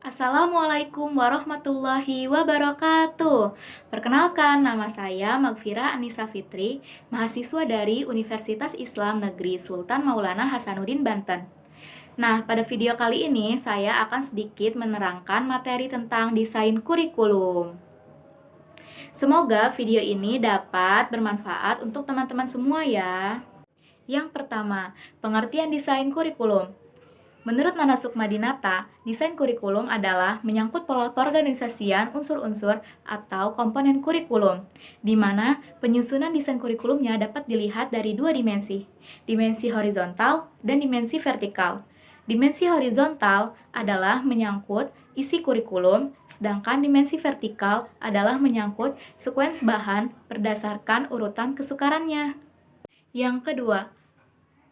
Assalamualaikum warahmatullahi wabarakatuh. Perkenalkan, nama saya Magfira Anissa Fitri, mahasiswa dari Universitas Islam Negeri Sultan Maulana Hasanuddin Banten. Nah, pada video kali ini saya akan sedikit menerangkan materi tentang desain kurikulum. Semoga video ini dapat bermanfaat untuk teman-teman semua ya. Yang pertama, pengertian desain kurikulum. Menurut Nana Sukmadinata, desain kurikulum adalah menyangkut pola perorganisasian unsur-unsur atau komponen kurikulum, di mana penyusunan desain kurikulumnya dapat dilihat dari dua dimensi horizontal dan dimensi vertikal. Dimensi horizontal adalah menyangkut isi kurikulum, sedangkan dimensi vertikal adalah menyangkut sekuens bahan berdasarkan urutan kesukarannya. Yang kedua,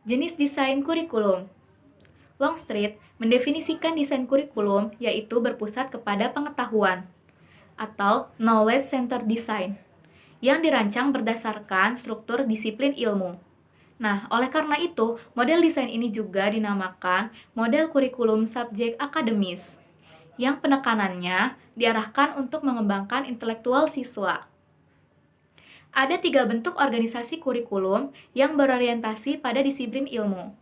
jenis desain kurikulum. Longstreet mendefinisikan desain kurikulum yaitu berpusat kepada pengetahuan atau knowledge centered design yang dirancang berdasarkan struktur disiplin ilmu. Nah, oleh karena itu, model desain ini juga dinamakan model kurikulum subjek akademis yang penekanannya diarahkan untuk mengembangkan intelektual siswa. Ada 3 bentuk organisasi kurikulum yang berorientasi pada disiplin ilmu.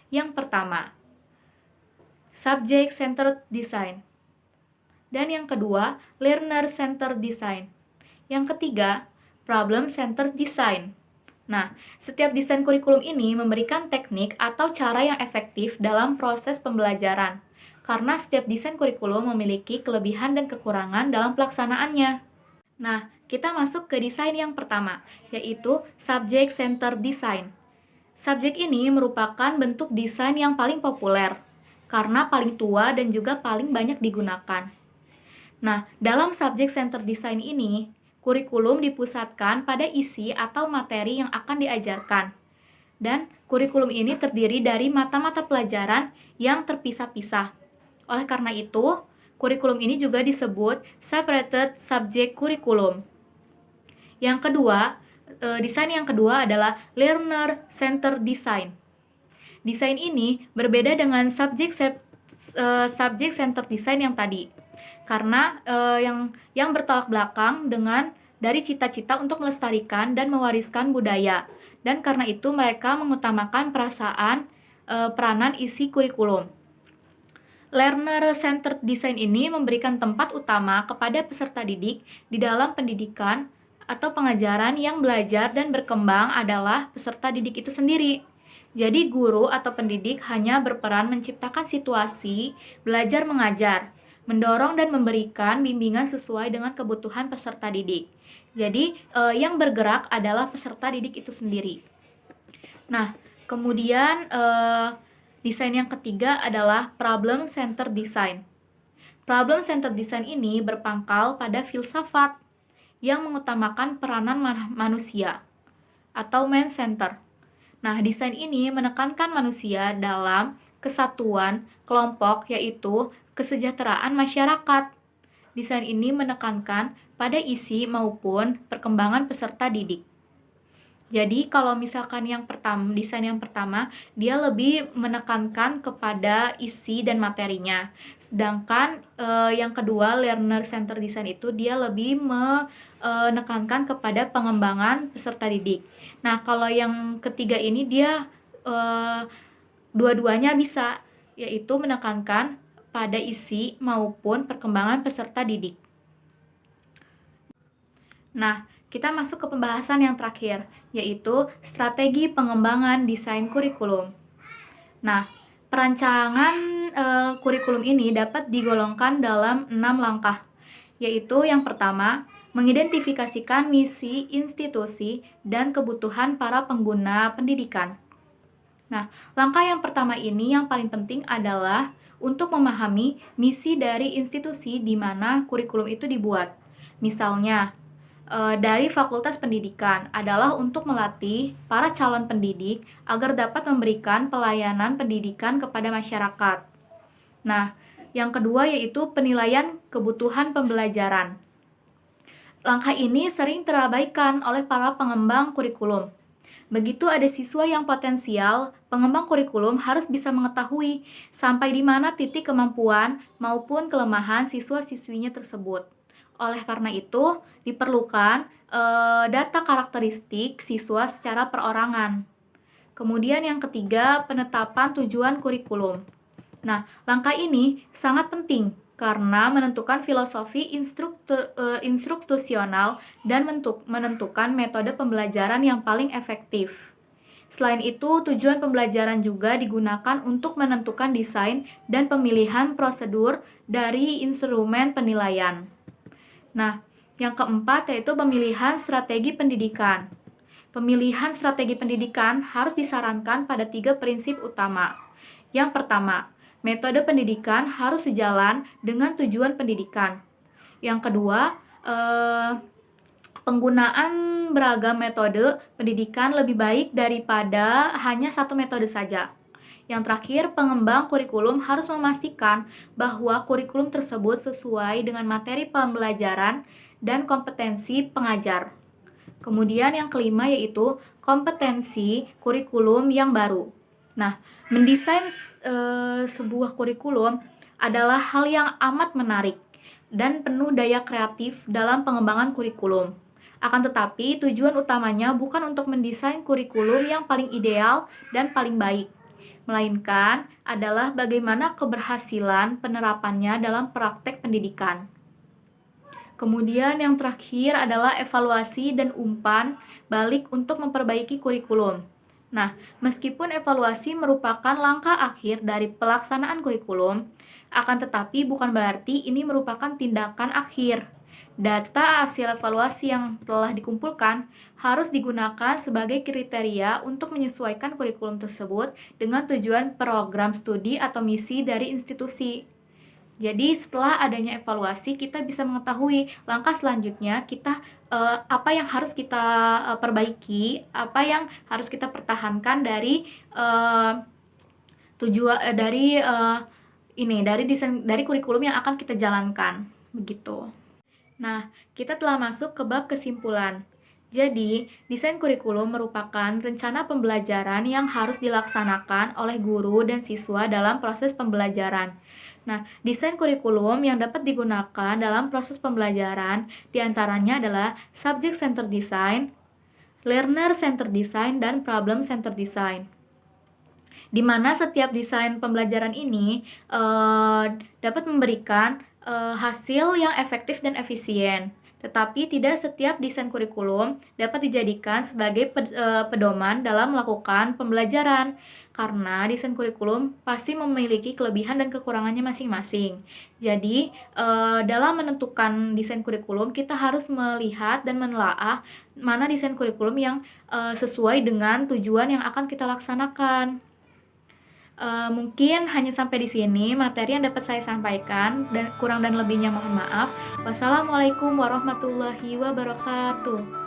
Yang pertama, Subject-Centered Design. Dan yang kedua, Learner-Centered Design. Yang ketiga, Problem-Centered Design. Nah, setiap desain kurikulum ini memberikan teknik atau cara yang efektif dalam proses pembelajaran, karena setiap desain kurikulum memiliki kelebihan dan kekurangan dalam pelaksanaannya. Nah, kita masuk ke desain yang pertama, yaitu Subject-Centered Design. Subjek ini merupakan bentuk desain yang paling populer, karena paling tua dan juga paling banyak digunakan. Nah, dalam subject center design ini, kurikulum dipusatkan pada isi atau materi yang akan diajarkan. Dan kurikulum ini terdiri dari mata-mata pelajaran yang terpisah-pisah. Oleh karena itu, kurikulum ini juga disebut separated subject curriculum. Yang kedua, desain yang kedua adalah learner center design. Desain ini berbeda dengan subject center design yang tadi, karena yang bertolak belakang dengan dari cita-cita untuk melestarikan dan mewariskan budaya, dan karena itu mereka mengutamakan peranan isi kurikulum. Learner-centered design ini memberikan tempat utama kepada peserta didik di dalam pendidikan atau pengajaran. Yang belajar dan berkembang adalah peserta didik itu sendiri. Jadi guru atau pendidik hanya berperan menciptakan situasi belajar mengajar, mendorong dan memberikan bimbingan sesuai dengan kebutuhan peserta didik. Jadi yang bergerak adalah peserta didik itu sendiri. Nah, kemudian desain yang ketiga adalah problem centered design. Problem centered design ini berpangkal pada filsafat yang mengutamakan peranan manusia atau man center. Nah, desain ini menekankan manusia dalam kesatuan kelompok, yaitu kesejahteraan masyarakat. Desain ini menekankan pada isi maupun perkembangan peserta didik. Jadi, kalau misalkan desain yang pertama, dia lebih menekankan kepada isi dan materinya. Sedangkan yang kedua, learner center design itu dia lebih menekankan kepada pengembangan peserta didik. Nah, kalau yang ketiga ini dia dua-duanya bisa, yaitu menekankan pada isi maupun perkembangan peserta didik. Nah, kita masuk ke pembahasan yang terakhir, yaitu strategi pengembangan desain kurikulum. Nah, perancangan kurikulum ini dapat digolongkan dalam 6 langkah, yaitu yang pertama, mengidentifikasikan misi institusi dan kebutuhan para pengguna pendidikan. Nah, langkah yang pertama ini yang paling penting adalah untuk memahami misi dari institusi di mana kurikulum itu dibuat. Misalnya, dari Fakultas Pendidikan adalah untuk melatih para calon pendidik agar dapat memberikan pelayanan pendidikan kepada masyarakat. Nah, yang kedua yaitu penilaian kebutuhan pembelajaran. Langkah ini sering terabaikan oleh para pengembang kurikulum. Begitu ada siswa yang potensial, pengembang kurikulum harus bisa mengetahui sampai di mana titik kemampuan maupun kelemahan siswa-siswinya tersebut. Oleh karena itu, diperlukan data karakteristik siswa secara perorangan. Kemudian yang ketiga, penetapan tujuan kurikulum. Nah, langkah ini sangat penting karena menentukan filosofi instruktusional dan menentukan metode pembelajaran yang paling efektif. Selain itu, tujuan pembelajaran juga digunakan untuk menentukan desain dan pemilihan prosedur dari instrumen penilaian. Nah, yang keempat yaitu pemilihan strategi pendidikan. Pemilihan strategi pendidikan harus disarankan pada 3 prinsip utama. Yang pertama, metode pendidikan harus sejalan dengan tujuan pendidikan. Yang kedua, penggunaan beragam metode pendidikan lebih baik daripada hanya satu metode saja. Yang terakhir, pengembang kurikulum harus memastikan bahwa kurikulum tersebut sesuai dengan materi pembelajaran dan kompetensi pengajar. Kemudian yang kelima yaitu kompetensi kurikulum yang baru. Nah, mendesain sebuah kurikulum adalah hal yang amat menarik dan penuh daya kreatif dalam pengembangan kurikulum. Akan tetapi, tujuan utamanya bukan untuk mendesain kurikulum yang paling ideal dan paling baik, melainkan adalah bagaimana keberhasilan penerapannya dalam praktek pendidikan. Kemudian yang terakhir adalah evaluasi dan umpan balik untuk memperbaiki kurikulum. Nah, meskipun evaluasi merupakan langkah akhir dari pelaksanaan kurikulum, akan tetapi bukan berarti ini merupakan tindakan akhir. Data hasil evaluasi yang telah dikumpulkan harus digunakan sebagai kriteria untuk menyesuaikan kurikulum tersebut dengan tujuan program studi atau misi dari institusi. Jadi setelah adanya evaluasi kita bisa mengetahui langkah selanjutnya kita apa yang harus kita perbaiki, apa yang harus kita pertahankan dari dari desain dari kurikulum yang akan kita jalankan, begitu. Nah, kita telah masuk ke bab kesimpulan. Jadi, desain kurikulum merupakan rencana pembelajaran yang harus dilaksanakan oleh guru dan siswa dalam proses pembelajaran. Nah, desain kurikulum yang dapat digunakan dalam proses pembelajaran diantaranya adalah subject centered design, learner centered design, dan problem centered design. Di mana setiap desain pembelajaran ini dapat memberikan hasil yang efektif dan efisien. Tetapi tidak setiap desain kurikulum dapat dijadikan sebagai pedoman dalam melakukan pembelajaran, karena desain kurikulum pasti memiliki kelebihan dan kekurangannya masing-masing. Jadi, dalam menentukan desain kurikulum, kita harus melihat dan menelaah mana desain kurikulum yang sesuai dengan tujuan yang akan kita laksanakan. Mungkin hanya sampai di sini materi yang dapat saya sampaikan, dan kurang dan lebihnya mohon maaf. Wassalamualaikum warahmatullahi wabarakatuh.